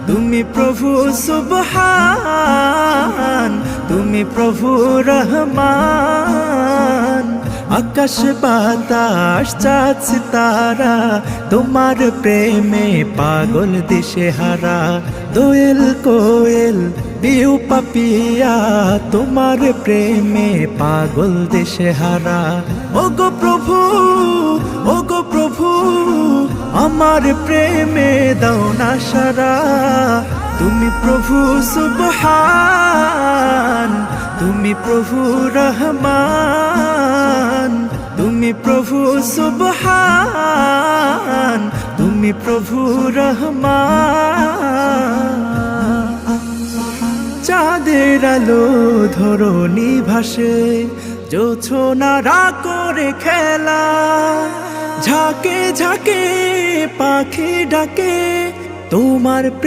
তুমি প্রভু সুবহান, তুমি প্রভু রহমান। আকাশ বাতাস চাঁদ সিতারা তোমার প্রেমে পাগল দিশেহারা। দোয়েল কোয়েল পিউ পাপিয়া তোমার প্রেমে পাগল দিশেহারা। ওগো প্রভু, ওগো প্রভু, আমার প্রেমে দাও না সারা। তুমি প্রভু সুবহান, তুমি প্রভু রহমান। তুমি প্রভু সুবহান, তুমি প্রভু রহমান। চাঁদের আলো ধরণী ভাসে, জোছনারা করে খেলা। ঝাঁকে ঝাঁকে পাখি ডাকে তোমার প্রেম